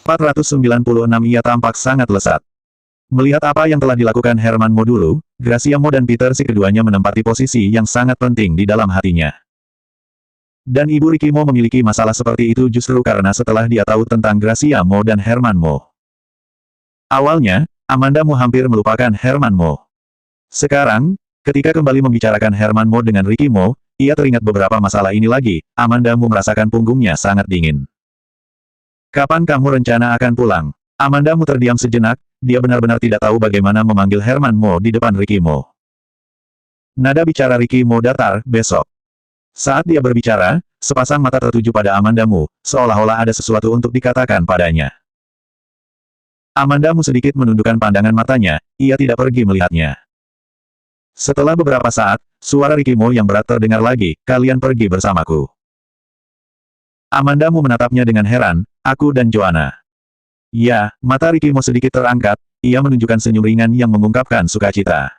496 Ia tampak sangat lesat. Melihat apa yang telah dilakukan Herman Mo dulu, Gracia Mo dan Peter si keduanya menempati posisi yang sangat penting di dalam hatinya. Dan Ibu Ricky Mo memiliki masalah seperti itu justru karena setelah dia tahu tentang Gracia Mo dan Herman Mo. Awalnya, Amanda Mo hampir melupakan Herman Mo. Sekarang, ketika kembali membicarakan Herman Mo dengan Ricky Mo, ia teringat beberapa masalah ini lagi. Amanda Mo merasakan punggungnya sangat dingin. Kapan kamu rencana akan pulang? Amanda Mo terdiam sejenak, dia benar-benar tidak tahu bagaimana memanggil Herman Mo di depan Ricky Mo. Nada bicara Ricky Mo datar, besok. Saat dia berbicara, sepasang mata tertuju pada Amanda Mo, seolah-olah ada sesuatu untuk dikatakan padanya. Amanda Mo sedikit menundukkan pandangan matanya, ia tidak pergi melihatnya. Setelah beberapa saat, suara Ricky Mo yang berat terdengar lagi, kalian pergi bersamaku. Amanda Mo menatapnya dengan heran, aku dan Joanna. Ya, mata Ricky Mo sedikit terangkat, ia menunjukkan senyum ringan yang mengungkapkan sukacita.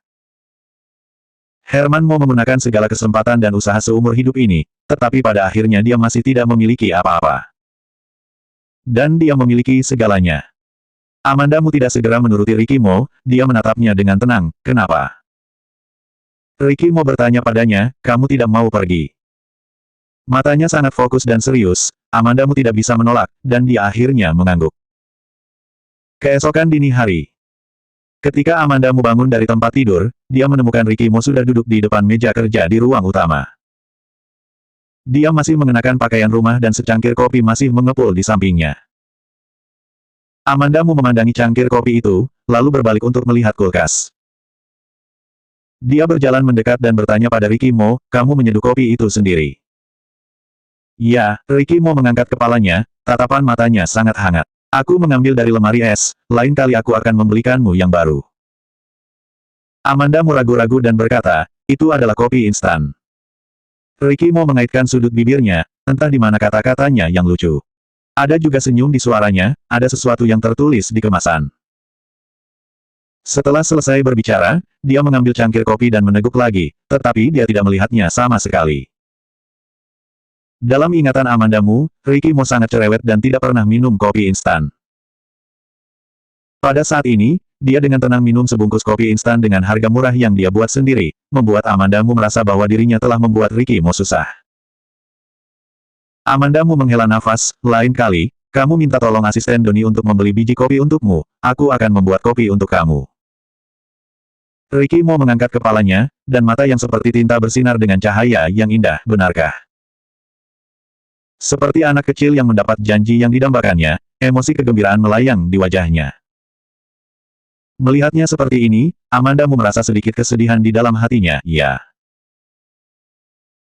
Herman Mo menggunakan segala kesempatan dan usaha seumur hidup ini, tetapi pada akhirnya dia masih tidak memiliki apa-apa. Dan dia memiliki segalanya. Amanda Mo tidak segera menuruti Ricky Mo, dia menatapnya dengan tenang, kenapa? Ricky Mo bertanya padanya, kamu tidak mau pergi. Matanya sangat fokus dan serius, Amanda Mo tidak bisa menolak, dan dia akhirnya mengangguk. Keesokan dini hari. Ketika Amanda Mo bangun dari tempat tidur, dia menemukan Ricky Mo sudah duduk di depan meja kerja di ruang utama. Dia masih mengenakan pakaian rumah dan secangkir kopi masih mengepul di sampingnya. Amanda Mo memandangi cangkir kopi itu, lalu berbalik untuk melihat kulkas. Dia berjalan mendekat dan bertanya pada Ricky Mo, kamu menyeduh kopi itu sendiri? Ya, Ricky Mo mengangkat kepalanya, tatapan matanya sangat hangat. Aku mengambil dari lemari es, lain kali aku akan membelikanmu yang baru. Amanda Mo ragu-ragu dan berkata, itu adalah kopi instan. Ricky Mo mengaitkan sudut bibirnya, entah di mana kata-katanya yang lucu. Ada juga senyum di suaranya, ada sesuatu yang tertulis di kemasan. Setelah selesai berbicara, dia mengambil cangkir kopi dan meneguk lagi, tetapi dia tidak melihatnya sama sekali. Dalam ingatan Amanda Mo, Ricky Mo sangat cerewet dan tidak pernah minum kopi instan. Pada saat ini, dia dengan tenang minum sebungkus kopi instan dengan harga murah yang dia buat sendiri, membuat Amanda Mo merasa bahwa dirinya telah membuat Ricky Mo susah. Amanda Mo menghela nafas, lain kali, kamu minta tolong asisten Doni untuk membeli biji kopi untukmu, aku akan membuat kopi untuk kamu. Ricky Mo mengangkat kepalanya, dan mata yang seperti tinta bersinar dengan cahaya yang indah, benarkah? Seperti anak kecil yang mendapat janji yang didambakannya, emosi kegembiraan melayang di wajahnya. Melihatnya seperti ini, Amanda Mo merasa sedikit kesedihan di dalam hatinya, ya.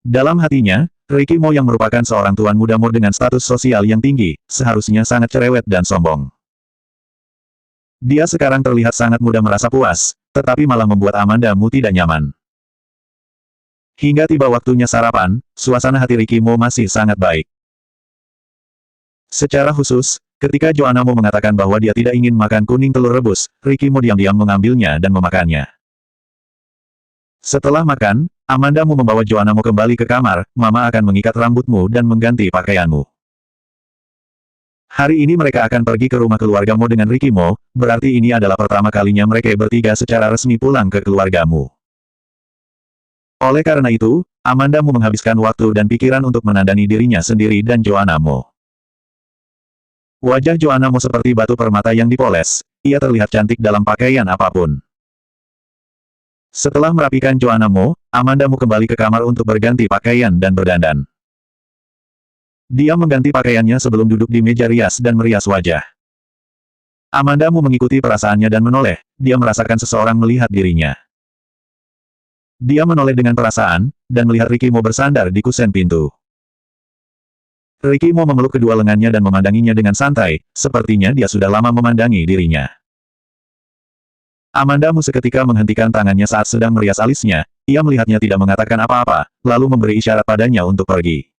Dalam hatinya, Ricky Mo yang merupakan seorang tuan muda Mo dengan status sosial yang tinggi, seharusnya sangat cerewet dan sombong. Dia sekarang terlihat sangat mudah merasa puas, tetapi malah membuat Amanda Mo tidak nyaman. Hingga tiba waktunya sarapan, suasana hati Ricky Mo masih sangat baik. Secara khusus, ketika Joanna Mo mengatakan bahwa dia tidak ingin makan kuning telur rebus, Ricky Mo diam-diam mengambilnya dan memakannya. Setelah makan, Amanda Mo membawa Joanna Mo kembali ke kamar, Mama akan mengikat rambutmu dan mengganti pakaianmu. Hari ini mereka akan pergi ke rumah keluarga Mo dengan Ricky Mo, berarti ini adalah pertama kalinya mereka bertiga secara resmi pulang ke keluargamu. Oleh karena itu, Amanda Mo menghabiskan waktu dan pikiran untuk menandani dirinya sendiri dan Joanna Mo. Wajah Joanna Mo seperti batu permata yang dipoles, ia terlihat cantik dalam pakaian apapun. Setelah merapikan Joanna Mo, Amanda Mo kembali ke kamar untuk berganti pakaian dan berdandan. Dia mengganti pakaiannya sebelum duduk di meja rias dan merias wajah. Amanda Mo mengikuti perasaannya dan menoleh, dia merasakan seseorang melihat dirinya. Dia menoleh dengan perasaan, dan melihat Ricky Mo bersandar di kusen pintu. Ricky Mo memeluk kedua lengannya dan memandanginya dengan santai, sepertinya dia sudah lama memandangi dirinya. Amanda Mo seketika menghentikan tangannya saat sedang merias alisnya, ia melihatnya tidak mengatakan apa-apa, lalu memberi isyarat padanya untuk pergi.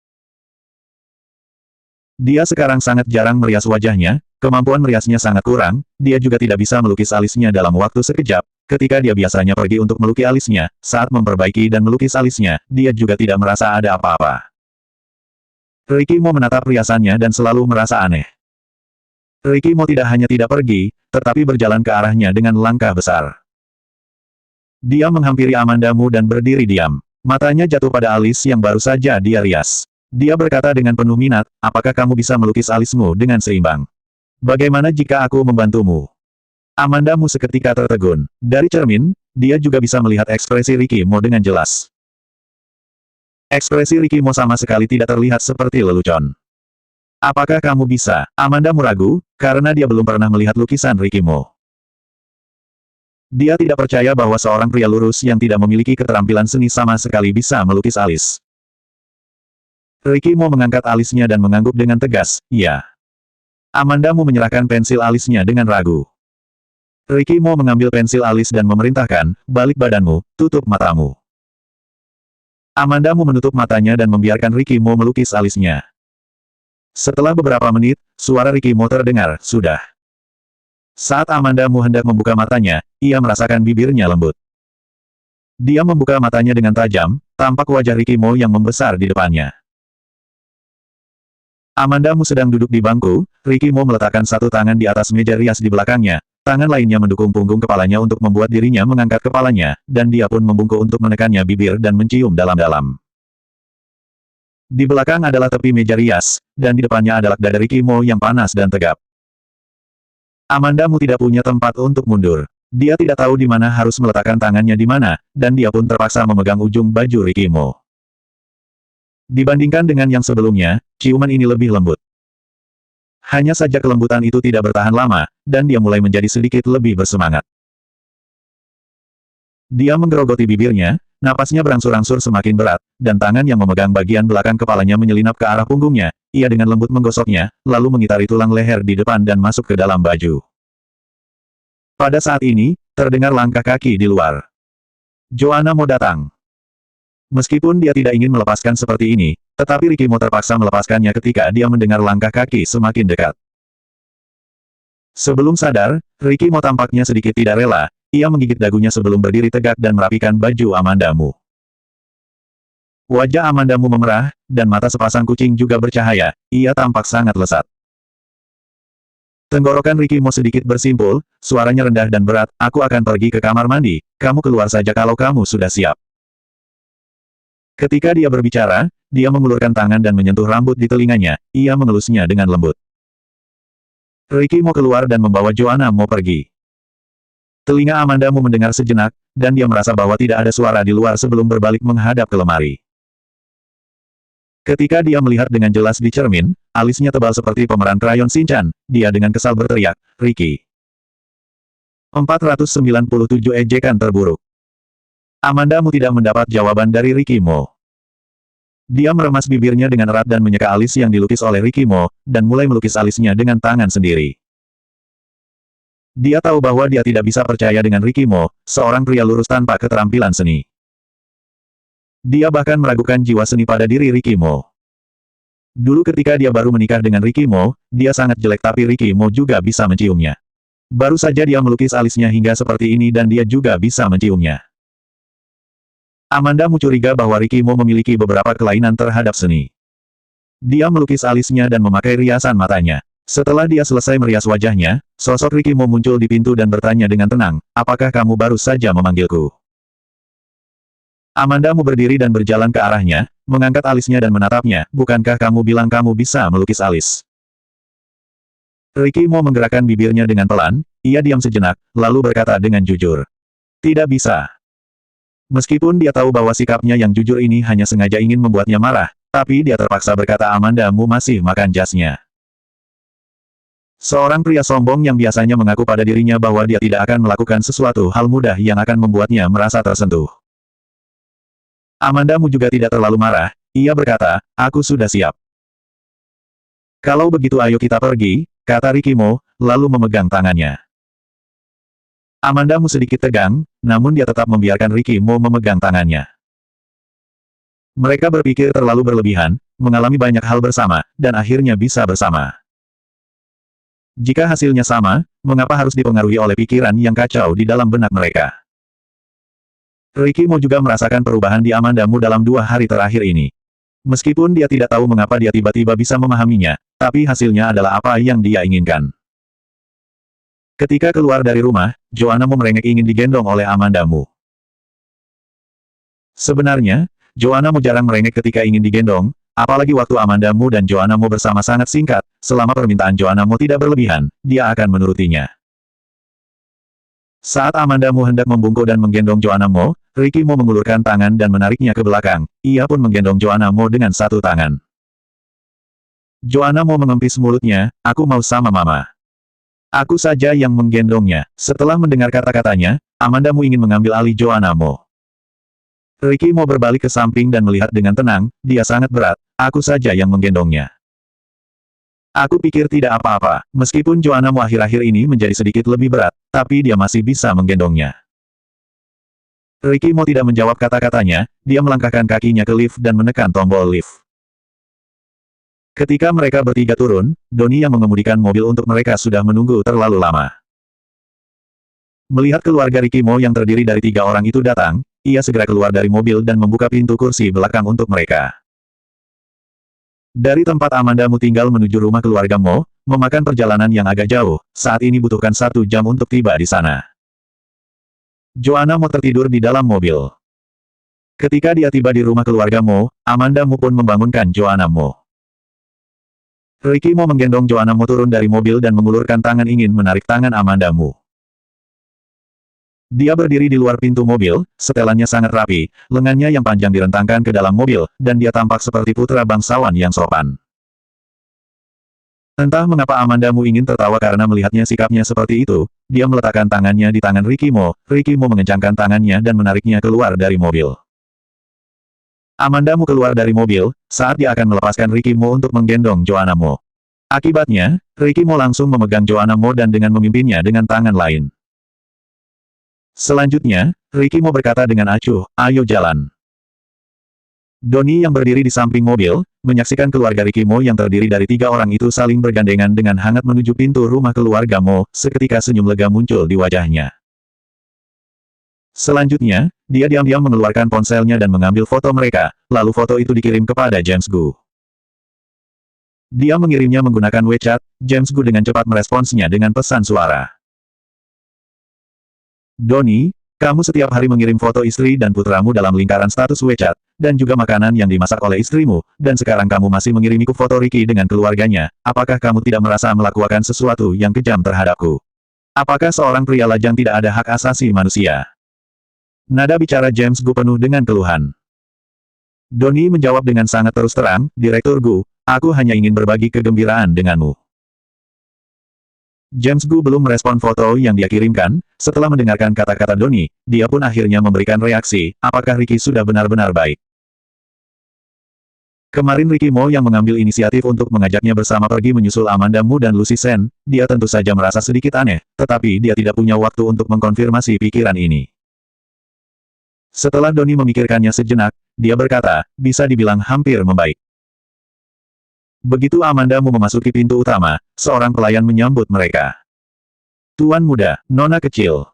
Dia sekarang sangat jarang merias wajahnya, kemampuan meriasnya sangat kurang, dia juga tidak bisa melukis alisnya dalam waktu sekejap, ketika dia biasanya pergi untuk melukis alisnya, saat memperbaiki dan melukis alisnya, dia juga tidak merasa ada apa-apa. Ricky Mo menatap riasannya dan selalu merasa aneh. Ricky Mo tidak hanya tidak pergi, tetapi berjalan ke arahnya dengan langkah besar. Dia menghampiri Amanda Mu dan berdiri diam. Matanya jatuh pada alis yang baru saja dia rias. Dia berkata dengan penuh minat, apakah kamu bisa melukis alismu dengan seimbang? Bagaimana jika aku membantumu? Amanda Mu seketika tertegun. Dari cermin, dia juga bisa melihat ekspresi Ricky Mo dengan jelas. Ekspresi Ricky Mo sama sekali tidak terlihat seperti lelucon. Apakah kamu bisa? Amanda Mu ragu, karena dia belum pernah melihat lukisan Ricky Mo. Dia tidak percaya bahwa seorang pria lurus yang tidak memiliki keterampilan seni sama sekali bisa melukis alis. Ricky Mo mengangkat alisnya dan mengangguk dengan tegas, ya. Amanda Mu menyerahkan pensil alisnya dengan ragu. Ricky Mo mengambil pensil alis dan memerintahkan, balik badanmu, tutup matamu. Amanda Mu menutup matanya dan membiarkan Ricky Mo melukis alisnya. Setelah beberapa menit, suara Ricky Mo terdengar, sudah. Saat Amanda Mu hendak membuka matanya, ia merasakan bibirnya lembut. Dia membuka matanya dengan tajam, tampak wajah Ricky Mo yang membesar di depannya. Amanda Mu sedang duduk di bangku, Ricky Mo meletakkan satu tangan di atas meja rias di belakangnya, tangan lainnya mendukung punggung kepalanya untuk membuat dirinya mengangkat kepalanya, dan dia pun membungkuk untuk menekannya bibir dan mencium dalam-dalam. Di belakang adalah tepi meja rias, dan di depannya adalah dada Ricky Mo yang panas dan tegap. Amanda Mu tidak punya tempat untuk mundur. Dia tidak tahu di mana harus meletakkan tangannya di mana, dan dia pun terpaksa memegang ujung baju Ricky Mo. Dibandingkan dengan yang sebelumnya, ciuman ini lebih lembut. Hanya saja kelembutan itu tidak bertahan lama, dan dia mulai menjadi sedikit lebih bersemangat. Dia menggerogoti bibirnya, napasnya berangsur-angsur semakin berat, dan tangan yang memegang bagian belakang kepalanya menyelinap ke arah punggungnya, ia dengan lembut menggosoknya, lalu mengitari tulang leher di depan dan masuk ke dalam baju. Pada saat ini, terdengar langkah kaki di luar. Joanna mau datang. Meskipun dia tidak ingin melepaskan seperti ini, tetapi Ricky Mo terpaksa melepaskannya ketika dia mendengar langkah kaki semakin dekat. Sebelum sadar, Ricky Mo tampaknya sedikit tidak rela, ia menggigit dagunya sebelum berdiri tegak dan merapikan baju Amanda Mu. Wajah Amanda Mu memerah, dan mata sepasang kucing juga bercahaya, ia tampak sangat lesat. Tenggorokan Ricky Mo sedikit bersimpul, suaranya rendah dan berat, aku akan pergi ke kamar mandi, kamu keluar saja kalau kamu sudah siap. Ketika dia berbicara, dia mengulurkan tangan dan menyentuh rambut di telinganya, ia mengelusnya dengan lembut. Ricky Mo keluar dan membawa Joanna Mo pergi. Telinga Amanda Mu mendengar sejenak, dan dia merasa bahwa tidak ada suara di luar sebelum berbalik menghadap ke lemari. Ketika dia melihat dengan jelas di cermin, alisnya tebal seperti pemeran krayon Shinchan, dia dengan kesal berteriak, Ricky. 497 ejekan terburuk. Amanda Mu tidak mendapat jawaban dari Ricky Mo. Dia meremas bibirnya dengan erat dan menyeka alis yang dilukis oleh Ricky Mo, dan mulai melukis alisnya dengan tangan sendiri. Dia tahu bahwa dia tidak bisa percaya dengan Ricky Mo, seorang pria lurus tanpa keterampilan seni. Dia bahkan meragukan jiwa seni pada diri Ricky Mo. Dulu ketika dia baru menikah dengan Ricky Mo, dia sangat jelek tapi Ricky Mo juga bisa menciumnya. Baru saja dia melukis alisnya hingga seperti ini dan dia juga bisa menciumnya. Amanda Mu curiga bahwa Ricky Mo memiliki beberapa kelainan terhadap seni. Dia melukis alisnya dan memakai riasan matanya. Setelah dia selesai merias wajahnya, sosok Ricky Mo muncul di pintu dan bertanya dengan tenang, apakah kamu baru saja memanggilku? Amanda Mu berdiri dan berjalan ke arahnya, mengangkat alisnya dan menatapnya, bukankah kamu bilang kamu bisa melukis alis? Ricky Mo menggerakkan bibirnya dengan pelan, ia diam sejenak, lalu berkata dengan jujur. Tidak bisa. Meskipun dia tahu bahwa sikapnya yang jujur ini hanya sengaja ingin membuatnya marah, tapi dia terpaksa berkata Amanda Mu masih makan jasnya. Seorang pria sombong yang biasanya mengaku pada dirinya bahwa dia tidak akan melakukan sesuatu hal mudah yang akan membuatnya merasa tersentuh. Amanda Mu juga tidak terlalu marah, ia berkata, aku sudah siap. Kalau begitu ayo kita pergi, kata Ricky Mo, lalu memegang tangannya. Amanda Mu sedikit tegang, namun dia tetap membiarkan Ricky Mo memegang tangannya. Mereka berpikir terlalu berlebihan, mengalami banyak hal bersama, dan akhirnya bisa bersama. Jika hasilnya sama, mengapa harus dipengaruhi oleh pikiran yang kacau di dalam benak mereka? Ricky Mo juga merasakan perubahan di Amanda Mu dalam 2 hari terakhir ini. Meskipun dia tidak tahu mengapa dia tiba-tiba bisa memahaminya, tapi hasilnya adalah apa yang dia inginkan. Ketika keluar dari rumah, Joanna Mo merengek ingin digendong oleh Amanda Mu. Sebenarnya, Joanna Mo jarang merengek ketika ingin digendong, apalagi waktu Amanda Mu dan Joanna Mo bersama sangat singkat, selama permintaan Joanna Mo tidak berlebihan, dia akan menurutinya. Saat Amanda Mu hendak membungkuk dan menggendong Joanna Mo, Ricky Mo mengulurkan tangan dan menariknya ke belakang, ia pun menggendong Joanna Mo dengan satu tangan. Joanna Mo mengempis mulutnya, aku mau sama mama. Aku saja yang menggendongnya. Setelah mendengar kata-katanya, Amanda Mu ingin mengambil alih Joanna Mo. Ricky Mo berbalik ke samping dan melihat dengan tenang, dia sangat berat, aku saja yang menggendongnya. Aku pikir tidak apa-apa, meskipun Joanna Mo akhir-akhir ini menjadi sedikit lebih berat, tapi dia masih bisa menggendongnya. Ricky Mo tidak menjawab kata-katanya, dia melangkahkan kakinya ke lift dan menekan tombol lift. Ketika mereka bertiga turun, Donnie yang mengemudikan mobil untuk mereka sudah menunggu terlalu lama. Melihat keluarga Ricky Mo yang terdiri dari 3 orang itu datang, ia segera keluar dari mobil dan membuka pintu kursi belakang untuk mereka. Dari tempat Amanda Mu tinggal menuju rumah keluarga Mo, memakan perjalanan yang agak jauh, saat ini butuhkan 1 jam untuk tiba di sana. Joanna Mo tertidur di dalam mobil. Ketika dia tiba di rumah keluarga Mo, Amanda Mu pun membangunkan Joanna Mo. Ricky Mo menggendong Joanna Mo turun dari mobil dan mengulurkan tangan ingin menarik tangan Amanda Mu. Dia berdiri di luar pintu mobil, setelannya sangat rapi, lengannya yang panjang direntangkan ke dalam mobil, dan dia tampak seperti putra bangsawan yang sopan. Entah mengapa Amanda Mu ingin tertawa karena melihatnya sikapnya seperti itu, dia meletakkan tangannya di tangan Ricky Mo mengencangkan tangannya dan menariknya keluar dari mobil. Amanda Mu keluar dari mobil, saat dia akan melepaskan Ricky Mo untuk menggendong Joanna Mo. Akibatnya, Ricky Mo langsung memegang Joanna Mo dan dengan memimpinnya dengan tangan lain. Selanjutnya, Ricky Mo berkata dengan acuh, ayo jalan. Donnie yang berdiri di samping mobil, menyaksikan keluarga Ricky Mo yang terdiri dari 3 orang itu saling bergandengan dengan hangat menuju pintu rumah keluarga Mo, seketika senyum lega muncul di wajahnya. Selanjutnya, dia diam-diam mengeluarkan ponselnya dan mengambil foto mereka, lalu foto itu dikirim kepada James Gu. Dia mengirimnya menggunakan WeChat, James Gu dengan cepat meresponsnya dengan pesan suara. Donnie, kamu setiap hari mengirim foto istri dan putramu dalam lingkaran status WeChat, dan juga makanan yang dimasak oleh istrimu, dan sekarang kamu masih mengirimiku foto Ricky dengan keluarganya, apakah kamu tidak merasa melakukan sesuatu yang kejam terhadapku? Apakah seorang pria lajang tidak ada hak asasi manusia? Nada bicara James Gu penuh dengan keluhan. Donnie menjawab dengan sangat terus terang, Direktur Gu, aku hanya ingin berbagi kegembiraan denganmu. James Gu belum merespon foto yang dia kirimkan, setelah mendengarkan kata-kata Donnie, dia pun akhirnya memberikan reaksi, apakah Ricky sudah benar-benar baik. Kemarin Ricky Mo yang mengambil inisiatif untuk mengajaknya bersama pergi menyusul Amanda Mu dan Lucy Sen, dia tentu saja merasa sedikit aneh, tetapi dia tidak punya waktu untuk mengkonfirmasi pikiran ini. Setelah Donnie memikirkannya sejenak, dia berkata, bisa dibilang hampir membaik. Begitu Amanda Mu memasuki pintu utama, seorang pelayan menyambut mereka. Tuan muda, nona kecil.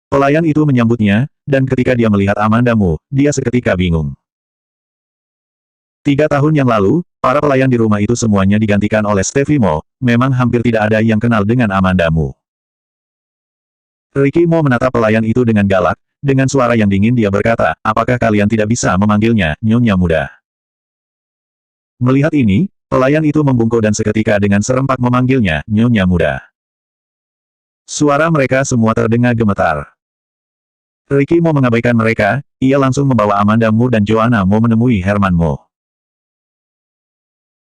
Pelayan itu menyambutnya, dan ketika dia melihat Amanda Mu, dia seketika bingung. 3 tahun yang lalu, para pelayan di rumah itu semuanya digantikan oleh Stevie Mo, memang hampir tidak ada yang kenal dengan Amanda Mu. Ricky Mo menatap pelayan itu dengan galak, dengan suara yang dingin dia berkata, apakah kalian tidak bisa memanggilnya, Nyonya Muda? Melihat ini, pelayan itu membungkuk dan seketika dengan serempak memanggilnya, Nyonya Muda. Suara mereka semua terdengar gemetar. Ricky Mo mengabaikan mereka, ia langsung membawa Amanda Mu dan Joanna Mo menemui Herman Mo.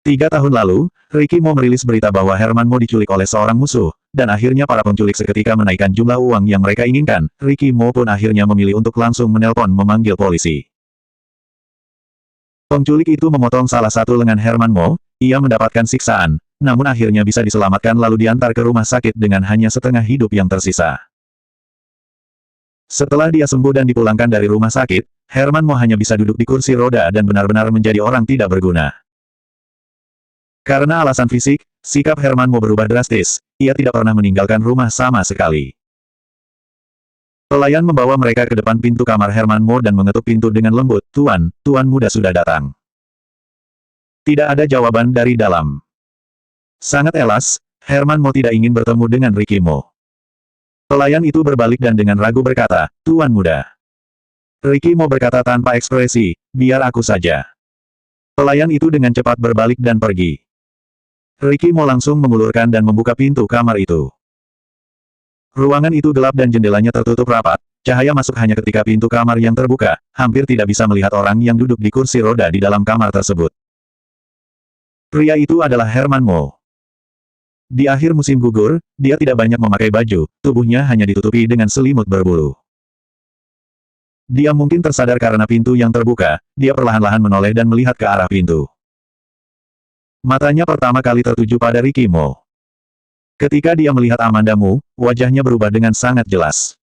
3 tahun lalu, Ricky Mo merilis berita bahwa Herman Mo diculik oleh seorang musuh, dan akhirnya para penculik seketika menaikkan jumlah uang yang mereka inginkan. Ricky Mo pun akhirnya memilih untuk langsung menelpon memanggil polisi. Penculik itu memotong salah satu lengan Herman Mo, ia mendapatkan siksaan, namun akhirnya bisa diselamatkan lalu diantar ke rumah sakit dengan hanya setengah hidup yang tersisa. Setelah dia sembuh dan dipulangkan dari rumah sakit, Herman Mo hanya bisa duduk di kursi roda dan benar-benar menjadi orang tidak berguna. Karena alasan fisik, sikap Herman Mo berubah drastis, ia tidak pernah meninggalkan rumah sama sekali. Pelayan membawa mereka ke depan pintu kamar Herman Mo dan mengetuk pintu dengan lembut, Tuan muda sudah datang. Tidak ada jawaban dari dalam. Sangat elas, Herman Mo tidak ingin bertemu dengan Ricky Mo. Pelayan itu berbalik dan dengan ragu berkata, Tuan muda. Ricky Mo berkata tanpa ekspresi, biar aku saja. Pelayan itu dengan cepat berbalik dan pergi. Ricky Mo langsung mengulurkan dan membuka pintu kamar itu. Ruangan itu gelap dan jendelanya tertutup rapat, cahaya masuk hanya ketika pintu kamar yang terbuka, hampir tidak bisa melihat orang yang duduk di kursi roda di dalam kamar tersebut. Pria itu adalah Herman Mo. Di akhir musim gugur, dia tidak banyak memakai baju, tubuhnya hanya ditutupi dengan selimut berbulu. Dia mungkin tersadar karena pintu yang terbuka, dia perlahan-lahan menoleh dan melihat ke arah pintu. Matanya pertama kali tertuju pada Ricky Mo. Ketika dia melihat Amanda Mu, wajahnya berubah dengan sangat jelas.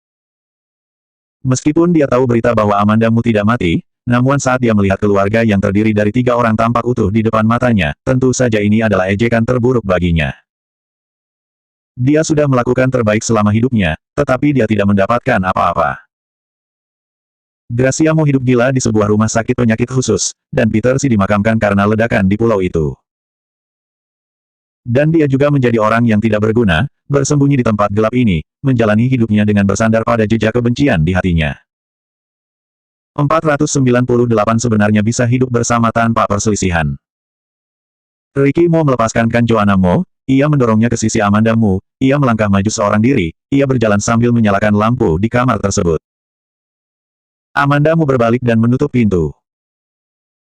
Meskipun dia tahu berita bahwa Amanda Mu tidak mati, namun saat dia melihat keluarga yang terdiri dari 3 orang tampak utuh di depan matanya, tentu saja ini adalah ejekan terburuk baginya. Dia sudah melakukan terbaik selama hidupnya, tetapi dia tidak mendapatkan apa-apa. Gracia Mo hidup gila di sebuah rumah sakit penyakit khusus, dan Peter Si dimakamkan karena ledakan di pulau itu. Dan dia juga menjadi orang yang tidak berguna, bersembunyi di tempat gelap ini, menjalani hidupnya dengan bersandar pada jejak kebencian di hatinya. 498 sebenarnya bisa hidup bersama tanpa perselisihan. Ricky Mo melepaskan Kan Joanna Mo, ia mendorongnya ke sisi Amanda Mu, ia melangkah maju seorang diri, ia berjalan sambil menyalakan lampu di kamar tersebut. Amanda Mu berbalik dan menutup pintu.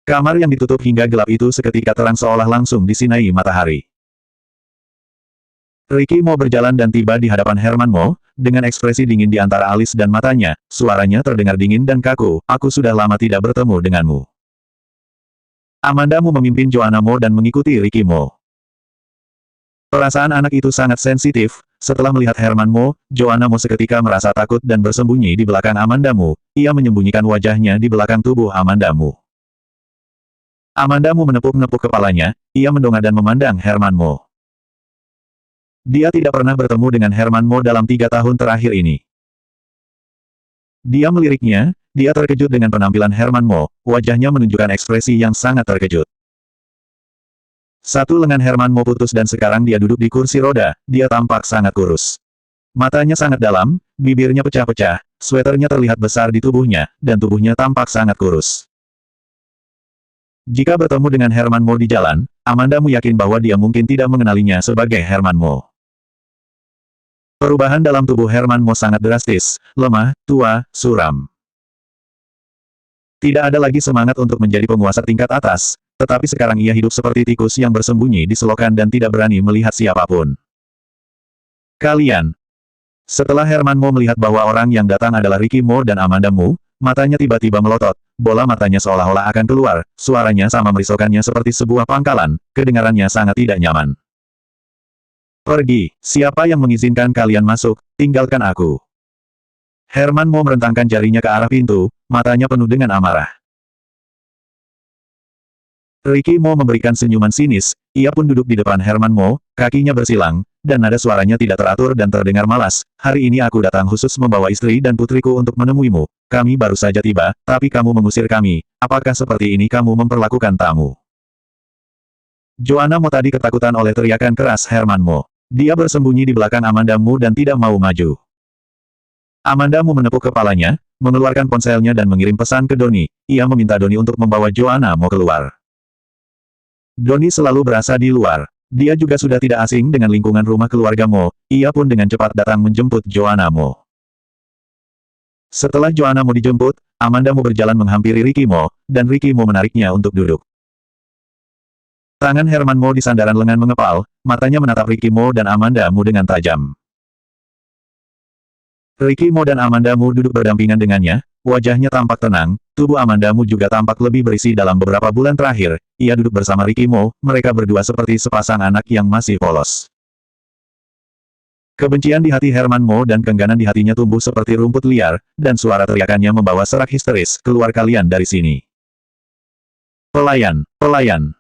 Kamar yang ditutup hingga gelap itu seketika terang seolah langsung disinai matahari. Ricky Mo berjalan dan tiba di hadapan Herman Mo, dengan ekspresi dingin di antara alis dan matanya, suaranya terdengar dingin dan kaku, aku sudah lama tidak bertemu denganmu. Amanda Mu memimpin Joanna Mo dan mengikuti Ricky Mo. Perasaan anak itu sangat sensitif, setelah melihat Herman Mo, Joanna Mo seketika merasa takut dan bersembunyi di belakang Amanda Mo, ia menyembunyikan wajahnya di belakang tubuh Amanda Mo. Amanda Mo menepuk-nepuk kepalanya, ia mendongak dan memandang Herman Mo. Dia tidak pernah bertemu dengan Herman Mo dalam 3 tahun terakhir ini. Dia meliriknya, dia terkejut dengan penampilan Herman Mo, wajahnya menunjukkan ekspresi yang sangat terkejut. Satu lengan Herman Mo putus dan sekarang dia duduk di kursi roda, dia tampak sangat kurus. Matanya sangat dalam, bibirnya pecah-pecah, sweaternya terlihat besar di tubuhnya, dan tubuhnya tampak sangat kurus. Jika bertemu dengan Herman Mo di jalan, Amanda Mu yakin bahwa dia mungkin tidak mengenalinya sebagai Herman Mo. Perubahan dalam tubuh Herman Mo sangat drastis, lemah, tua, suram. Tidak ada lagi semangat untuk menjadi penguasa tingkat atas, tetapi sekarang ia hidup seperti tikus yang bersembunyi di selokan dan tidak berani melihat siapapun. Kalian. Setelah Herman Mo melihat bahwa orang yang datang adalah Ricky Mo dan Amanda Mu, matanya tiba-tiba melotot, bola matanya seolah-olah akan keluar, suaranya sama merisaukannya seperti sebuah pangkalan, kedengarannya sangat tidak nyaman. Pergi, siapa yang mengizinkan kalian masuk, tinggalkan aku. Herman Mo merentangkan jarinya ke arah pintu, matanya penuh dengan amarah. Ricky Mo memberikan senyuman sinis, ia pun duduk di depan Herman Mo, kakinya bersilang, dan nada suaranya tidak teratur dan terdengar malas, hari ini aku datang khusus membawa istri dan putriku untuk menemuimu, kami baru saja tiba, tapi kamu mengusir kami, apakah seperti ini kamu memperlakukan tamu? Joanna Mo tadi ketakutan oleh teriakan keras Herman Mo. Dia bersembunyi di belakang Amanda Mu dan tidak mau maju. Amanda Mu menepuk kepalanya, mengeluarkan ponselnya dan mengirim pesan ke Donnie, ia meminta Donnie untuk membawa Joanna Mo keluar. Donnie selalu berasa di luar. Dia juga sudah tidak asing dengan lingkungan rumah keluarga Mo, ia pun dengan cepat datang menjemput Joanna Mo. Setelah Joanna Mo dijemput, Amanda Mo berjalan menghampiri Ricky Mo, dan Ricky Mo menariknya untuk duduk. Tangan Herman Mo di sandaran lengan mengepal, matanya menatap Ricky Mo dan Amanda Mo dengan tajam. Ricky Mo dan Amanda Mo duduk berdampingan dengannya, wajahnya tampak tenang, tubuh Amanda Mu juga tampak lebih berisi dalam beberapa bulan terakhir, ia duduk bersama Ricky Mo, mereka berdua seperti sepasang anak yang masih polos. Kebencian di hati Herman Mo dan kengganan di hatinya tumbuh seperti rumput liar, dan suara teriakannya membawa serak histeris, keluar kalian dari sini. Pelayan, pelayan.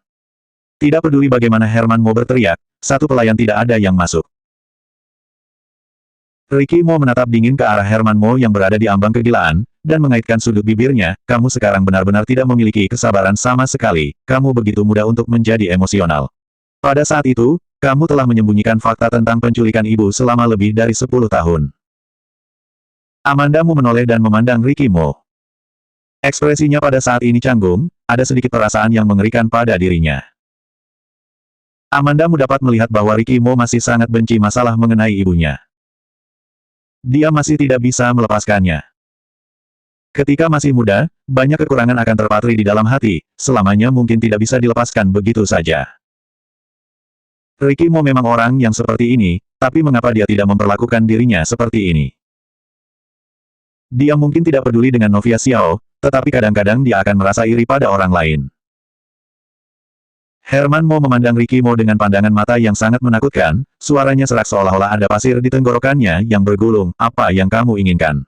Tidak peduli bagaimana Herman Mo berteriak, satu pelayan tidak ada yang masuk. Ricky Mo menatap dingin ke arah Herman Mo yang berada di ambang kegilaan, dan mengaitkan sudut bibirnya, kamu sekarang benar-benar tidak memiliki kesabaran sama sekali, kamu begitu mudah untuk menjadi emosional. Pada saat itu, kamu telah menyembunyikan fakta tentang penculikan ibu selama lebih dari 10 tahun. Amandamu menoleh dan memandang Ricky Mo. Ekspresinya pada saat ini canggung, ada sedikit perasaan yang mengerikan pada dirinya. Amandamu dapat melihat bahwa Ricky Mo masih sangat benci masalah mengenai ibunya. Dia masih tidak bisa melepaskannya. Ketika masih muda, banyak kekurangan akan terpatri di dalam hati, selamanya mungkin tidak bisa dilepaskan begitu saja. Ricky Mo memang orang yang seperti ini, tapi mengapa dia tidak memperlakukan dirinya seperti ini? Dia mungkin tidak peduli dengan Novia Xiao, tetapi kadang-kadang dia akan merasa iri pada orang lain. Herman Mo memandang Ricky Mo dengan pandangan mata yang sangat menakutkan, suaranya serak seolah-olah ada pasir di tenggorokannya yang bergulung, apa yang kamu inginkan?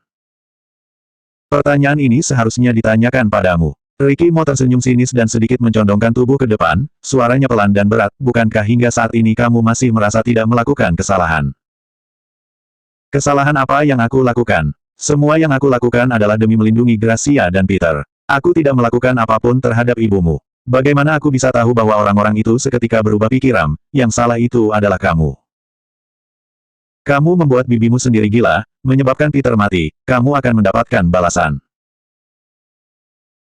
Pertanyaan ini seharusnya ditanyakan padamu. Ricky Mo tersenyum sinis dan sedikit mencondongkan tubuh ke depan, suaranya pelan dan berat, bukankah hingga saat ini kamu masih merasa tidak melakukan kesalahan? Kesalahan apa yang aku lakukan? Semua yang aku lakukan adalah demi melindungi Gracia dan Peter. Aku tidak melakukan apapun terhadap ibumu. Bagaimana aku bisa tahu bahwa orang-orang itu seketika berubah pikiran, yang salah itu adalah kamu. Kamu membuat bibimu sendiri gila, menyebabkan Peter mati, kamu akan mendapatkan balasan.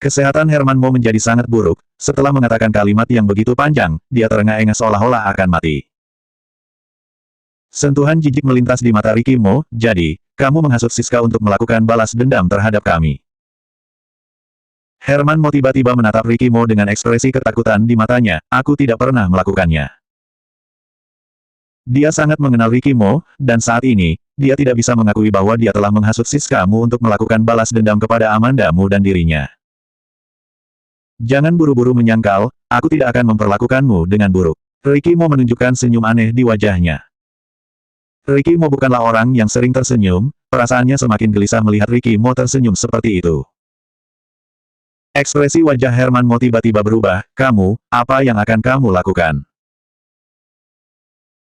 Kesehatan Herman Mo menjadi sangat buruk, setelah mengatakan kalimat yang begitu panjang, dia terengah-engah seolah-olah akan mati. Sentuhan jijik melintas di mata Ricky Mo, jadi, kamu menghasut Siska untuk melakukan balas dendam terhadap kami. Herman Mo tiba-tiba menatap Ricky Mo dengan ekspresi ketakutan di matanya, aku tidak pernah melakukannya. Dia sangat mengenal Ricky Mo, dan saat ini, dia tidak bisa mengakui bahwa dia telah menghasut Siska Mu untuk melakukan balas dendam kepada Amanda Mu dan dirinya. Jangan buru-buru menyangkal, aku tidak akan memperlakukanmu dengan buruk. Ricky Mo menunjukkan senyum aneh di wajahnya. Ricky Mo bukanlah orang yang sering tersenyum, perasaannya semakin gelisah melihat Ricky Mo tersenyum seperti itu. Ekspresi wajah Herman Mo tiba-tiba berubah, kamu, apa yang akan kamu lakukan?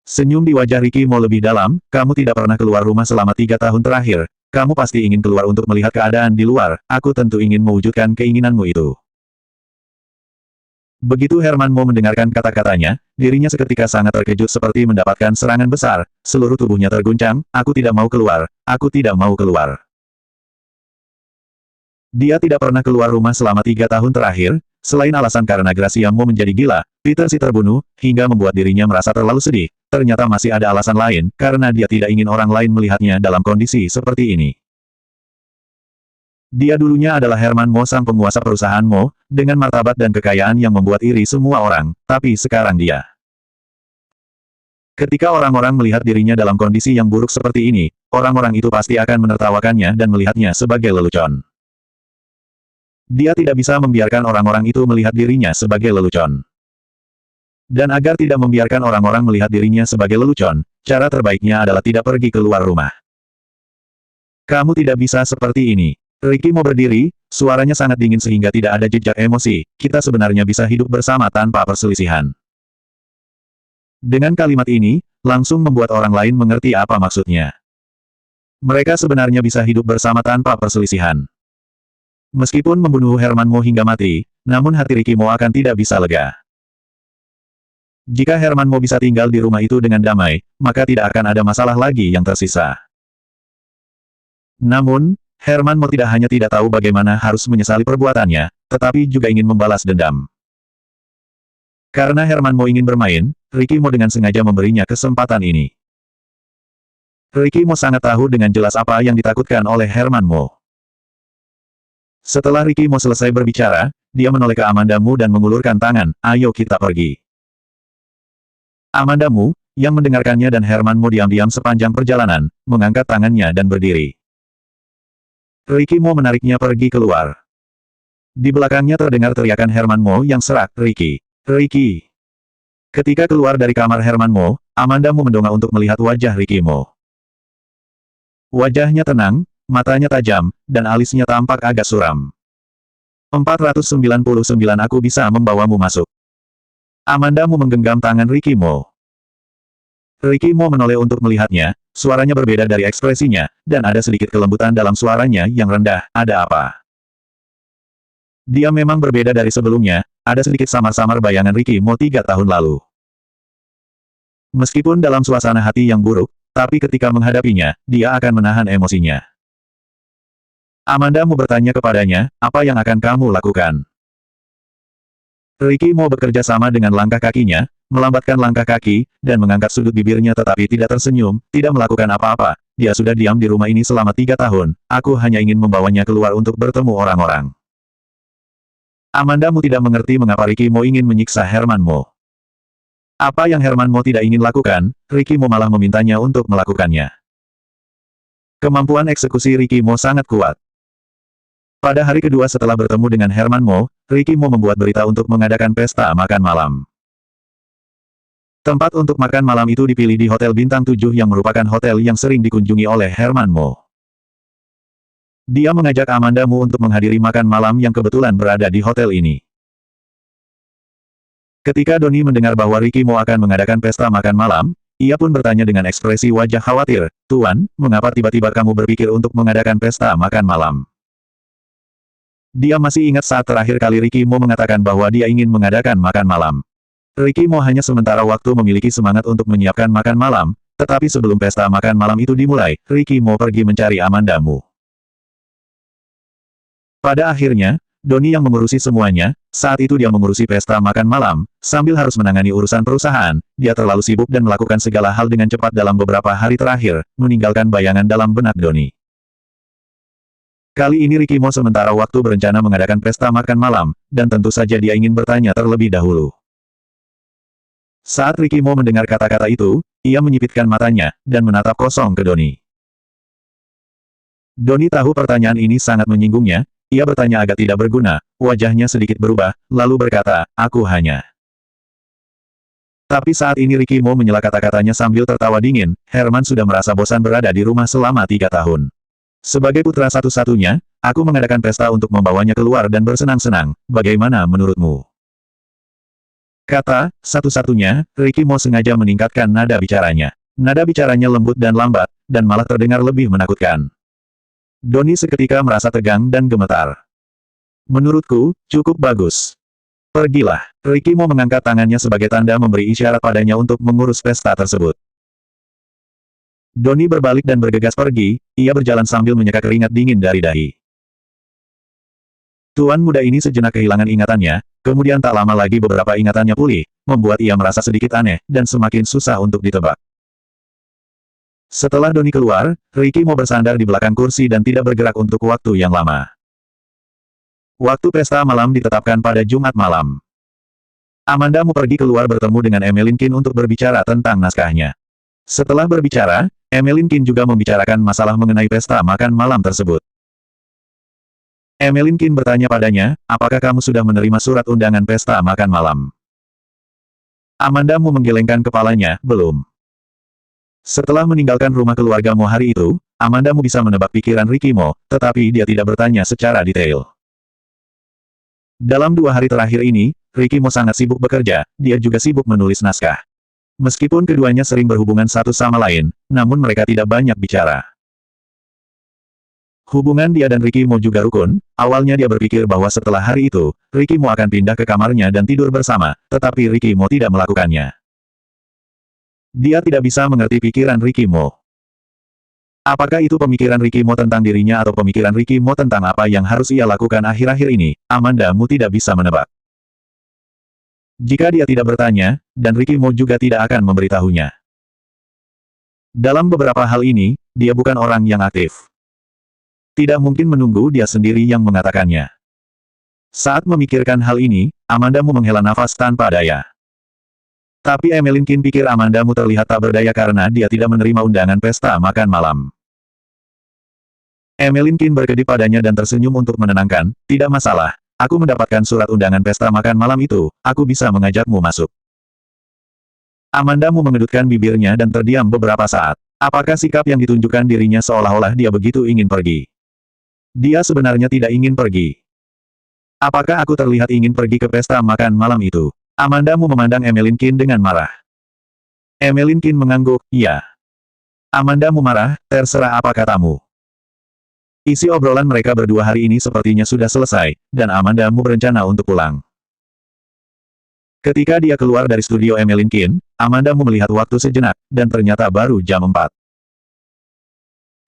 Senyum di wajah Ricky Mo lebih dalam, kamu tidak pernah keluar rumah selama 3 tahun terakhir, kamu pasti ingin keluar untuk melihat keadaan di luar, aku tentu ingin mewujudkan keinginanmu itu. Begitu Herman Mo mendengarkan kata-katanya, dirinya seketika sangat terkejut seperti mendapatkan serangan besar, seluruh tubuhnya terguncang, aku tidak mau keluar, aku tidak mau keluar. Dia tidak pernah keluar rumah selama 3 tahun terakhir, selain alasan karena Gracia Mo menjadi gila, Peter si terbunuh, hingga membuat dirinya merasa terlalu sedih, ternyata masih ada alasan lain, karena dia tidak ingin orang lain melihatnya dalam kondisi seperti ini. Dia dulunya adalah Herman Mo sang penguasa perusahaan Mo, dengan martabat dan kekayaan yang membuat iri semua orang, tapi sekarang dia. Ketika orang-orang melihat dirinya dalam kondisi yang buruk seperti ini, orang-orang itu pasti akan menertawakannya dan melihatnya sebagai lelucon. Dia tidak bisa membiarkan orang-orang itu melihat dirinya sebagai lelucon. Dan agar tidak membiarkan orang-orang melihat dirinya sebagai lelucon, cara terbaiknya adalah tidak pergi keluar rumah. Kamu tidak bisa seperti ini. Ricky Mo berdiri, suaranya sangat dingin sehingga tidak ada jejak emosi, kita sebenarnya bisa hidup bersama tanpa perselisihan. Dengan kalimat ini, langsung membuat orang lain mengerti apa maksudnya. Mereka sebenarnya bisa hidup bersama tanpa perselisihan. Meskipun membunuh Herman Mo hingga mati, namun hati Ricky Mo akan tidak bisa lega. Jika Herman Mo bisa tinggal di rumah itu dengan damai, maka tidak akan ada masalah lagi yang tersisa. Namun, Herman Mo tidak hanya tidak tahu bagaimana harus menyesali perbuatannya, tetapi juga ingin membalas dendam. Karena Herman Mo ingin bermain, Ricky Mo dengan sengaja memberinya kesempatan ini. Ricky Mo sangat tahu dengan jelas apa yang ditakutkan oleh Herman Mo. Setelah Ricky Mo selesai berbicara, dia menoleh ke Amanda Mu dan mengulurkan tangan, ayo kita pergi. Amanda Mu, yang mendengarkannya dan Herman Mo diam-diam sepanjang perjalanan, mengangkat tangannya dan berdiri. Ricky Mo menariknya pergi keluar. Di belakangnya terdengar teriakan Herman Mo yang serak, Ricky. Ricky. Ketika keluar dari kamar Herman Mo, Amanda Mu mendongak untuk melihat wajah Ricky Mo. Wajahnya tenang, matanya tajam, dan alisnya tampak agak suram. 499 aku bisa membawamu masuk. Amanda Mu menggenggam tangan Ricky Mo. Ricky Mo menoleh untuk melihatnya, suaranya berbeda dari ekspresinya, dan ada sedikit kelembutan dalam suaranya yang rendah, ada apa? Dia memang berbeda dari sebelumnya, ada sedikit samar-samar bayangan Ricky Mo 3 tahun lalu. Meskipun dalam suasana hati yang buruk, tapi ketika menghadapinya, dia akan menahan emosinya. Amanda Mu bertanya kepadanya, apa yang akan kamu lakukan? Ricky Mo bekerja sama dengan langkah kakinya, melambatkan langkah kaki, dan mengangkat sudut bibirnya tetapi tidak tersenyum, tidak melakukan apa-apa. Dia sudah diam di rumah ini selama 3 tahun, aku hanya ingin membawanya keluar untuk bertemu orang-orang. Amanda Mu tidak mengerti mengapa Ricky Mo ingin menyiksa Herman Mo. Apa yang Herman Mo tidak ingin lakukan, Ricky Mo malah memintanya untuk melakukannya. Kemampuan eksekusi Ricky Mo sangat kuat. Pada hari kedua setelah bertemu dengan Herman Mo, Ricky Mo membuat berita untuk mengadakan pesta makan malam. Tempat untuk makan malam itu dipilih di Hotel Bintang 7 yang merupakan hotel yang sering dikunjungi oleh Herman Mo. Dia mengajak Amanda Mu untuk menghadiri makan malam yang kebetulan berada di hotel ini. Ketika Donnie mendengar bahwa Ricky Mo akan mengadakan pesta makan malam, ia pun bertanya dengan ekspresi wajah khawatir, "Tuan, mengapa tiba-tiba kamu berpikir untuk mengadakan pesta makan malam?" Dia masih ingat saat terakhir kali Ricky Mo mengatakan bahwa dia ingin mengadakan makan malam. Ricky Mo hanya sementara waktu memiliki semangat untuk menyiapkan makan malam, tetapi sebelum pesta makan malam itu dimulai, Ricky Mo pergi mencari Amanda Mu. Pada akhirnya, Donnie yang mengurusi semuanya, saat itu dia mengurusi pesta makan malam, sambil harus menangani urusan perusahaan, dia terlalu sibuk dan melakukan segala hal dengan cepat dalam beberapa hari terakhir, meninggalkan bayangan dalam benak Donnie. Kali ini Ricky Mo sementara waktu berencana mengadakan pesta makan malam, dan tentu saja dia ingin bertanya terlebih dahulu. Saat Ricky Mo mendengar kata-kata itu, ia menyipitkan matanya, dan menatap kosong ke Donnie. Donnie tahu pertanyaan ini sangat menyinggungnya, ia bertanya agak tidak berguna, wajahnya sedikit berubah, lalu berkata, aku hanya. Tapi saat ini Ricky Mo menyela kata-katanya sambil tertawa dingin, Herman sudah merasa bosan berada di rumah selama 3 tahun. Sebagai putra satu-satunya, aku mengadakan pesta untuk membawanya keluar dan bersenang-senang, bagaimana menurutmu? Kata, satu-satunya, Ricky Mo sengaja meningkatkan nada bicaranya. Nada bicaranya lembut dan lambat, dan malah terdengar lebih menakutkan. Donnie seketika merasa tegang dan gemetar. Menurutku, cukup bagus. Pergilah. Ricky Mo mengangkat tangannya sebagai tanda memberi isyarat padanya untuk mengurus pesta tersebut. Donnie berbalik dan bergegas pergi, ia berjalan sambil menyeka keringat dingin dari dahi. Tuan muda ini sejenak kehilangan ingatannya, kemudian tak lama lagi beberapa ingatannya pulih, membuat ia merasa sedikit aneh, dan semakin susah untuk ditebak. Setelah Donnie keluar, Ricky Mo bersandar di belakang kursi dan tidak bergerak untuk waktu yang lama. Waktu pesta malam ditetapkan pada Jumat malam. Amanda Mu pergi keluar bertemu dengan Emeline Kin untuk berbicara tentang naskahnya. Setelah berbicara, Emeline Kin juga membicarakan masalah mengenai pesta makan malam tersebut. Emeline Kin bertanya padanya, apakah kamu sudah menerima surat undangan pesta makan malam? Amanda Mu menggelengkan kepalanya, belum. Setelah meninggalkan rumah keluarga Mo hari itu, Amanda Mu bisa menebak pikiran Ricky Mo, tetapi dia tidak bertanya secara detail. Dalam 2 hari terakhir ini, Ricky Mo sangat sibuk bekerja, dia juga sibuk menulis naskah. Meskipun keduanya sering berhubungan satu sama lain, namun mereka tidak banyak bicara. Hubungan dia dan Ricky Mo juga rukun, awalnya dia berpikir bahwa setelah hari itu, Ricky Mo akan pindah ke kamarnya dan tidur bersama, tetapi Ricky Mo tidak melakukannya. Dia tidak bisa mengerti pikiran Ricky Mo. Apakah itu pemikiran Ricky Mo tentang dirinya atau pemikiran Ricky Mo tentang apa yang harus ia lakukan akhir-akhir ini, Amanda Mu tidak bisa menebak. Jika dia tidak bertanya, dan Ricky Mo juga tidak akan memberitahunya. Dalam beberapa hal ini, dia bukan orang yang aktif. Tidak mungkin menunggu dia sendiri yang mengatakannya. Saat memikirkan hal ini, Amanda Mu menghela nafas tanpa daya. Tapi Emeline Kin pikir Amanda Mu terlihat tak berdaya karena dia tidak menerima undangan pesta makan malam. Emeline Kin berkedip padanya dan tersenyum untuk menenangkan, tidak masalah. Aku mendapatkan surat undangan pesta makan malam itu, aku bisa mengajakmu masuk. Amanda Mu mengedutkan bibirnya dan terdiam beberapa saat. Apakah sikap yang ditunjukkan dirinya seolah-olah dia begitu ingin pergi? Dia sebenarnya tidak ingin pergi. Apakah aku terlihat ingin pergi ke pesta makan malam itu? Amanda Mu memandang Emeline Kin dengan marah. Emeline Kin mengangguk, iya. Amanda Mu marah, terserah apa katamu. Isi obrolan mereka berdua hari ini sepertinya sudah selesai, dan Amanda Mu berencana untuk pulang. Ketika dia keluar dari studio Emeline Kin, Amanda Mu melihat waktu sejenak, dan ternyata baru jam 4.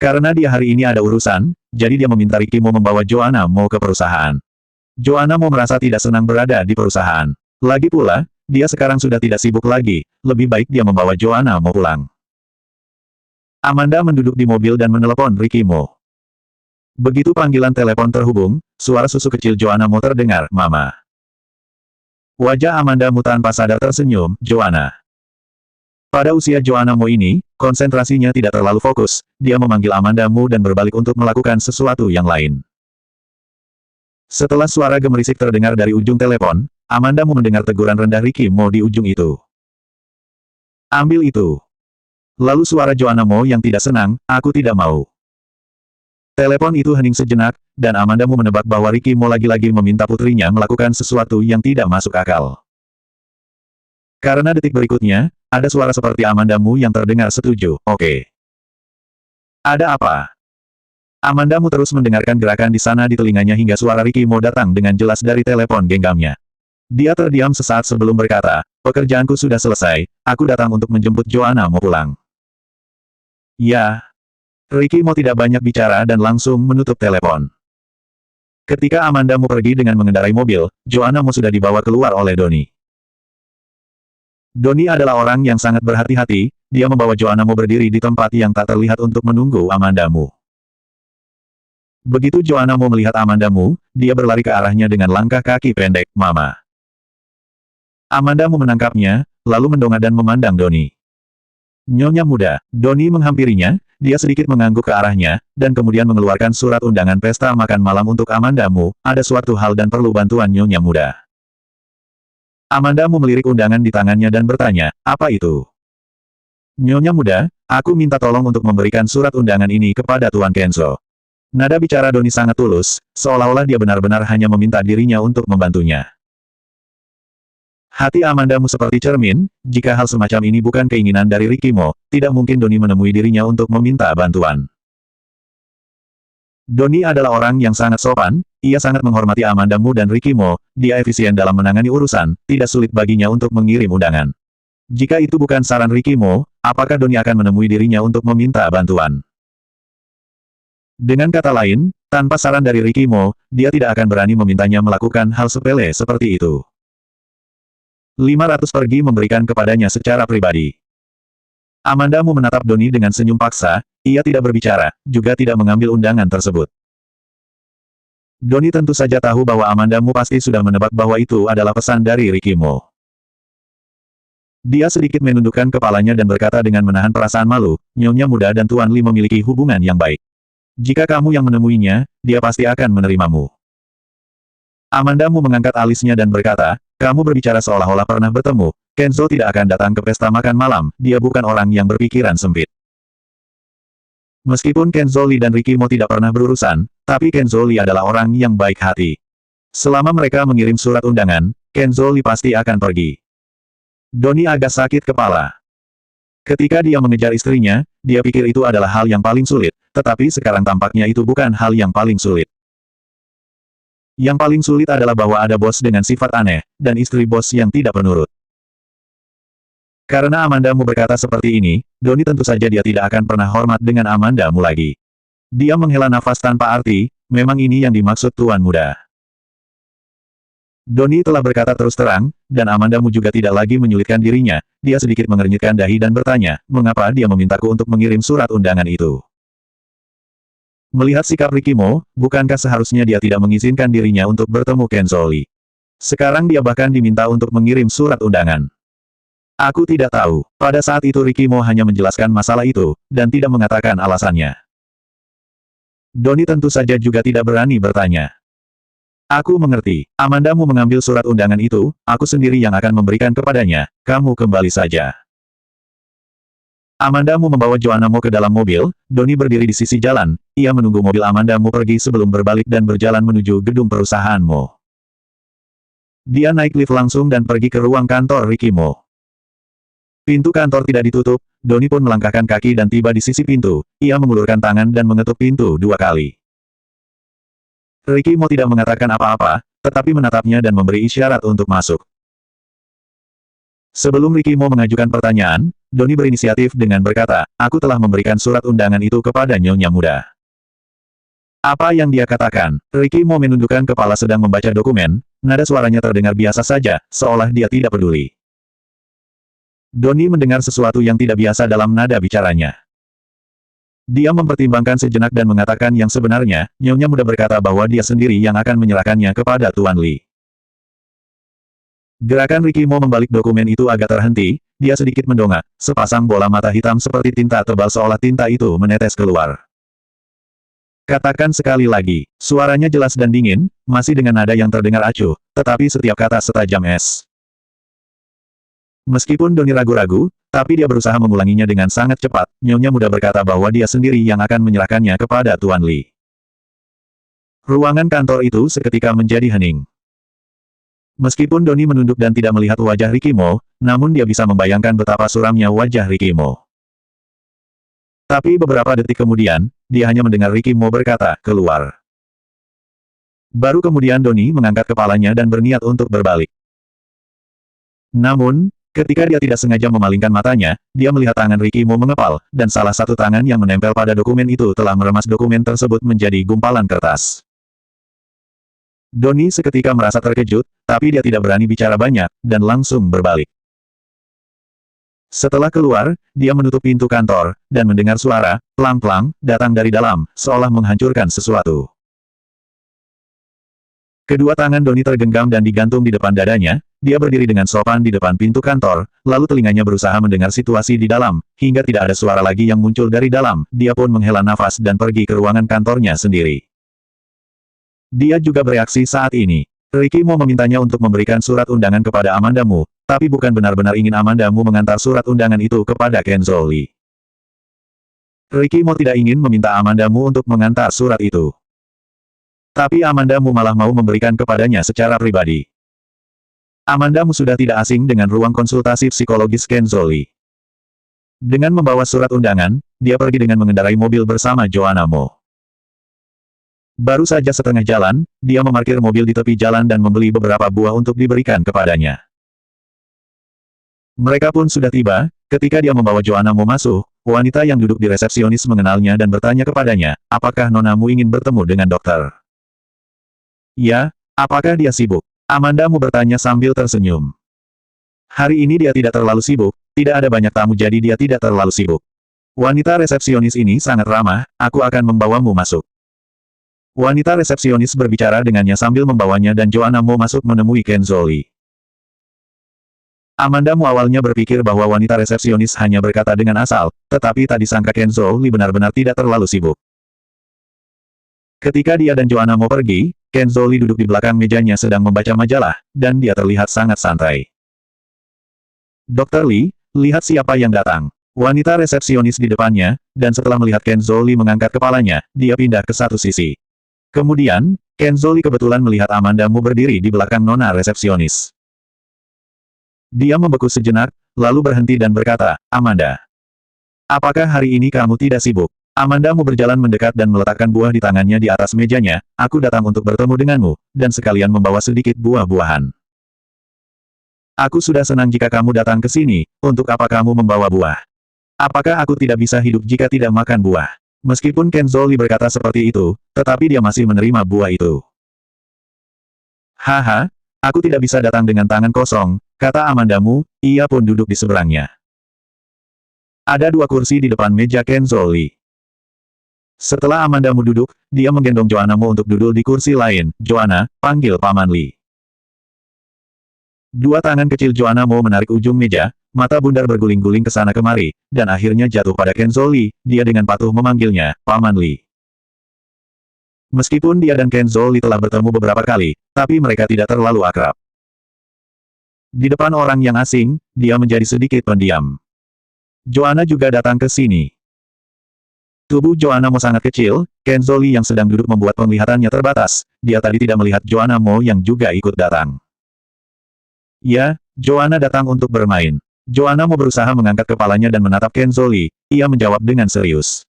Karena dia hari ini ada urusan, jadi dia meminta Ricky Mo membawa Joanna Mo ke perusahaan. Joanna Mo merasa tidak senang berada di perusahaan. Lagi pula, dia sekarang sudah tidak sibuk lagi, lebih baik dia membawa Joanna Mo pulang. Amanda menduduk di mobil dan menelepon Ricky Mo. Begitu panggilan telepon terhubung, suara susu kecil Joanna Mo terdengar, "Mama." Wajah Amanda Mo tanpa sadar tersenyum, "Joanna." Pada usia Joanna Mo ini, konsentrasinya tidak terlalu fokus, dia memanggil Amanda Mo dan berbalik untuk melakukan sesuatu yang lain. Setelah suara gemerisik terdengar dari ujung telepon, Amanda Mo mendengar teguran rendah Ricky Mo di ujung itu. "Ambil itu." Lalu suara Joanna Mo yang tidak senang, "Aku tidak mau." Telepon itu hening sejenak, dan Amanda Mo menebak bahwa Ricky Mo lagi-lagi meminta putrinya melakukan sesuatu yang tidak masuk akal. Karena detik berikutnya, ada suara seperti Amanda Mo yang terdengar setuju, "Oke." "Ada apa?" Amanda Mo terus mendengarkan gerakan di sana di telinganya hingga suara Ricky Mo datang dengan jelas dari telepon genggamnya. Dia terdiam sesaat sebelum berkata, "Pekerjaanku sudah selesai, aku datang untuk menjemput Joanna Mo pulang." "Ya." Ricky Mo tidak banyak bicara dan langsung menutup telepon. Ketika Amanda Mo pergi dengan mengendarai mobil, Joanna Mo sudah dibawa keluar oleh Donnie. Donnie adalah orang yang sangat berhati-hati, dia membawa Joanna Mo berdiri di tempat yang tak terlihat untuk menunggu Amanda Mo. Begitu Joanna Mo melihat Amanda Mo, dia berlari ke arahnya dengan langkah kaki pendek, "Mama." Amanda Mo menangkapnya, lalu mendongak dan memandang Donnie. "Nyonya muda." Donnie menghampirinya, dia sedikit mengangguk ke arahnya, dan kemudian mengeluarkan surat undangan pesta makan malam untuk Amanda Mo, "Ada suatu hal dan perlu bantuan Nyonya muda." Amanda Mo melirik undangan di tangannya dan bertanya, "Apa itu?" "Nyonya muda, aku minta tolong untuk memberikan surat undangan ini kepada Tuan Kenzo." Nada bicara Donnie sangat tulus, seolah-olah dia benar-benar hanya meminta dirinya untuk membantunya. Hati Amanda Mo seperti cermin, jika hal semacam ini bukan keinginan dari Ricky Mo, tidak mungkin Donnie menemui dirinya untuk meminta bantuan. Donnie adalah orang yang sangat sopan, ia sangat menghormati Amanda Mo dan Ricky Mo, dia efisien dalam menangani urusan, tidak sulit baginya untuk mengirim undangan. Jika itu bukan saran Ricky Mo, apakah Donnie akan menemui dirinya untuk meminta bantuan? Dengan kata lain, tanpa saran dari Ricky Mo, dia tidak akan berani memintanya melakukan hal sepele seperti itu. 500 pergi memberikan kepadanya secara pribadi. Amanda Mo menatap Donnie dengan senyum paksa, ia tidak berbicara, juga tidak mengambil undangan tersebut. Donnie tentu saja tahu bahwa Amanda Mo pasti sudah menebak bahwa itu adalah pesan dari Ricky Mo. Dia sedikit menundukkan kepalanya dan berkata dengan menahan perasaan malu, "Nyonya muda dan Tuan Li memiliki hubungan yang baik. Jika kamu yang menemuinya, dia pasti akan menerimamu." Amanda Mo mengangkat alisnya dan berkata, "Kamu berbicara seolah-olah pernah bertemu. Kenzo tidak akan datang ke pesta makan malam, dia bukan orang yang berpikiran sempit." Meskipun Kenzo Li dan Ricky Mo tidak pernah berurusan, tapi Kenzo Li adalah orang yang baik hati. Selama mereka mengirim surat undangan, Kenzo Li pasti akan pergi. Donnie agak sakit kepala. Ketika dia mengejar istrinya, dia pikir itu adalah hal yang paling sulit, tetapi sekarang tampaknya itu bukan hal yang paling sulit. Yang paling sulit adalah bahwa ada bos dengan sifat aneh, dan istri bos yang tidak penurut. Karena Amanda Mo berkata seperti ini, Donnie tentu saja dia tidak akan pernah hormat dengan Amanda Mo lagi. Dia menghela nafas tanpa arti, memang ini yang dimaksud Tuan Muda. Donnie telah berkata terus terang, dan Amanda Mo juga tidak lagi menyulitkan dirinya, dia sedikit mengernyitkan dahi dan bertanya, mengapa dia memintaku untuk mengirim surat undangan itu. Melihat sikap Ricky Mo, bukankah seharusnya dia tidak mengizinkan dirinya untuk bertemu Kenzo Li? Sekarang dia bahkan diminta untuk mengirim surat undangan. Aku tidak tahu. Pada saat itu Ricky Mo hanya menjelaskan masalah itu, dan tidak mengatakan alasannya. Donnie tentu saja juga tidak berani bertanya. Aku mengerti. Amanda Mo mengambil surat undangan itu, aku sendiri yang akan memberikan kepadanya, kamu kembali saja. Amanda Mo membawa Joanna Mo ke dalam mobil, Donnie berdiri di sisi jalan, ia menunggu mobil Amanda Mo pergi sebelum berbalik dan berjalan menuju gedung perusahaan Mo. Dia naik lift langsung dan pergi ke ruang kantor Ricky Mo. Pintu kantor tidak ditutup, Donnie pun melangkahkan kaki dan tiba di sisi pintu, ia mengulurkan tangan dan mengetuk pintu 2 kali. Ricky Mo tidak mengatakan apa-apa, tetapi menatapnya dan memberi isyarat untuk masuk. Sebelum Ricky Mo mengajukan pertanyaan, Doni berinisiatif dengan berkata, aku telah memberikan surat undangan itu kepada Nyonya Muda. Apa yang dia katakan? Ricky Mo menundukkan kepala sedang membaca dokumen, nada suaranya terdengar biasa saja, seolah dia tidak peduli. Doni mendengar sesuatu yang tidak biasa dalam nada bicaranya. Dia mempertimbangkan sejenak dan mengatakan yang sebenarnya, Nyonya Muda berkata bahwa dia sendiri yang akan menyerahkannya kepada Tuan Li. Gerakan Ricky Mo membalik dokumen itu agak terhenti, dia sedikit mendongak, sepasang bola mata hitam seperti tinta tebal seolah tinta itu menetes keluar. Katakan sekali lagi, suaranya jelas dan dingin, masih dengan nada yang terdengar acuh, tetapi setiap kata setajam es. Meskipun Doni ragu-ragu, tapi dia berusaha mengulanginya dengan sangat cepat, Nyonya Muda berkata bahwa dia sendiri yang akan menyerahkannya kepada Tuan Li. Ruangan kantor itu seketika menjadi hening. Meskipun Doni menunduk dan tidak melihat wajah Ricky Mo, namun dia bisa membayangkan betapa suramnya wajah Ricky Mo. Tapi beberapa detik kemudian, dia hanya mendengar Ricky Mo berkata, keluar. Baru kemudian Doni mengangkat kepalanya dan berniat untuk berbalik. Namun, ketika dia tidak sengaja memalingkan matanya, dia melihat tangan Ricky Mo mengepal, dan salah satu tangan yang menempel pada dokumen itu telah meremas dokumen tersebut menjadi gumpalan kertas. Doni seketika merasa terkejut, tapi dia tidak berani bicara banyak, dan langsung berbalik. Setelah keluar, dia menutup pintu kantor, dan mendengar suara, plang-plang, datang dari dalam, seolah menghancurkan sesuatu. Kedua tangan Doni tergenggam dan digantung di depan dadanya, dia berdiri dengan sopan di depan pintu kantor, lalu telinganya berusaha mendengar situasi di dalam, hingga tidak ada suara lagi yang muncul dari dalam, dia pun menghela nafas dan pergi ke ruangan kantornya sendiri. Dia juga bereaksi saat ini. Ricky Mo memintanya untuk memberikan surat undangan kepada Amanda Mu, tapi bukan benar-benar ingin Amanda Mu mengantar surat undangan itu kepada Kenzo Li. Ricky Mo tidak ingin meminta Amanda Mu untuk mengantar surat itu. Tapi Amanda Mu malah mau memberikan kepadanya secara pribadi. Amanda Mu sudah tidak asing dengan ruang konsultasi psikologis Kenzo Li. Dengan membawa surat undangan, dia pergi dengan mengendarai mobil bersama Joanna Mo. Baru saja setengah jalan, dia memarkir mobil di tepi jalan dan membeli beberapa buah untuk diberikan kepadanya. Mereka pun sudah tiba, ketika dia membawa Joanna Mo masuk, wanita yang duduk di resepsionis mengenalnya dan bertanya kepadanya, apakah Nona Mu ingin bertemu dengan dokter? Ya, apakah dia sibuk? Amanda Mu bertanya sambil tersenyum. Hari ini dia tidak terlalu sibuk, tidak ada banyak tamu jadi dia tidak terlalu sibuk. Wanita resepsionis ini sangat ramah, aku akan membawamu masuk. Wanita resepsionis berbicara dengannya sambil membawanya dan Joanna Mo masuk menemui Kenzo Li. Amanda Mu awalnya berpikir bahwa wanita resepsionis hanya berkata dengan asal, tetapi tak disangka Kenzo Li benar-benar tidak terlalu sibuk. Ketika dia dan Joanna Mo pergi, Kenzo Li duduk di belakang mejanya sedang membaca majalah, dan dia terlihat sangat santai. Dr. Li, lihat siapa yang datang. Wanita resepsionis di depannya, dan setelah melihat Kenzo Li mengangkat kepalanya, dia pindah ke satu sisi. Kemudian, Kenzo Li kebetulan melihat Amanda Mu berdiri di belakang nona resepsionis. Dia membeku sejenak, lalu berhenti dan berkata, Amanda. Apakah hari ini kamu tidak sibuk? Amanda Mu berjalan mendekat dan meletakkan buah di tangannya di atas mejanya, aku datang untuk bertemu denganmu, dan sekalian membawa sedikit buah-buahan. Aku sudah senang jika kamu datang ke sini, untuk apa kamu membawa buah? Apakah aku tidak bisa hidup jika tidak makan buah? Meskipun Kenzo Li berkata seperti itu, tetapi dia masih menerima buah itu. Haha, aku tidak bisa datang dengan tangan kosong, kata Amanda Mu, ia pun duduk di seberangnya. Ada dua kursi di depan meja Kenzo Li. Setelah Amanda Mu duduk, dia menggendong Joanna Mu untuk duduk di kursi lain. Joanna, panggil Paman Li. Dua tangan kecil Joanna Mu menarik ujung meja, mata bundar berguling-guling ke sana kemari, dan akhirnya jatuh pada Kenzo Li, dia dengan patuh memanggilnya, Paman Li. Meskipun dia dan Kenzo Li telah bertemu beberapa kali, tapi mereka tidak terlalu akrab. Di depan orang yang asing, dia menjadi sedikit pendiam. Joanna juga datang ke sini. Tubuh Joanna Mo sangat kecil, Kenzo Li yang sedang duduk membuat penglihatannya terbatas, dia tadi tidak melihat Joanna Mo yang juga ikut datang. Ya, Joanna datang untuk bermain. Joanna Mo berusaha mengangkat kepalanya dan menatap Kenzo Li, ia menjawab dengan serius.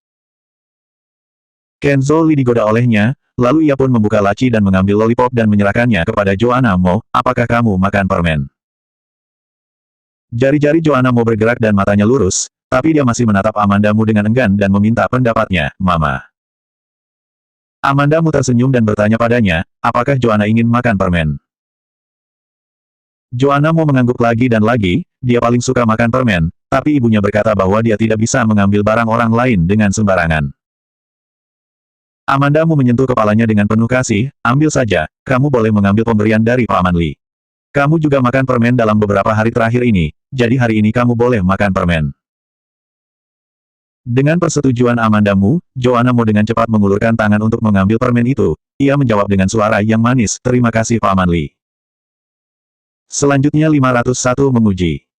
Kenzo Li digoda olehnya, lalu ia pun membuka laci dan mengambil lollipop dan menyerahkannya kepada Joanna Mo, apakah kamu makan permen? Jari-jari Joanna Mo bergerak dan matanya lurus, tapi dia masih menatap Amanda Mu dengan enggan dan meminta pendapatnya, Mama. Amanda Mu tersenyum dan bertanya padanya, apakah Joanna ingin makan permen? Joanna Mo mengangguk lagi dan lagi, dia paling suka makan permen, tapi ibunya berkata bahwa dia tidak bisa mengambil barang orang lain dengan sembarangan. Amanda Mu menyentuh kepalanya dengan penuh kasih, ambil saja, kamu boleh mengambil pemberian dari Paman Li. Kamu juga makan permen dalam beberapa hari terakhir ini, jadi hari ini kamu boleh makan permen. Dengan persetujuan Amanda Mu, Joanna Mo dengan cepat mengulurkan tangan untuk mengambil permen itu. Ia menjawab dengan suara yang manis, terima kasih Paman Li. Selanjutnya 501 menguji.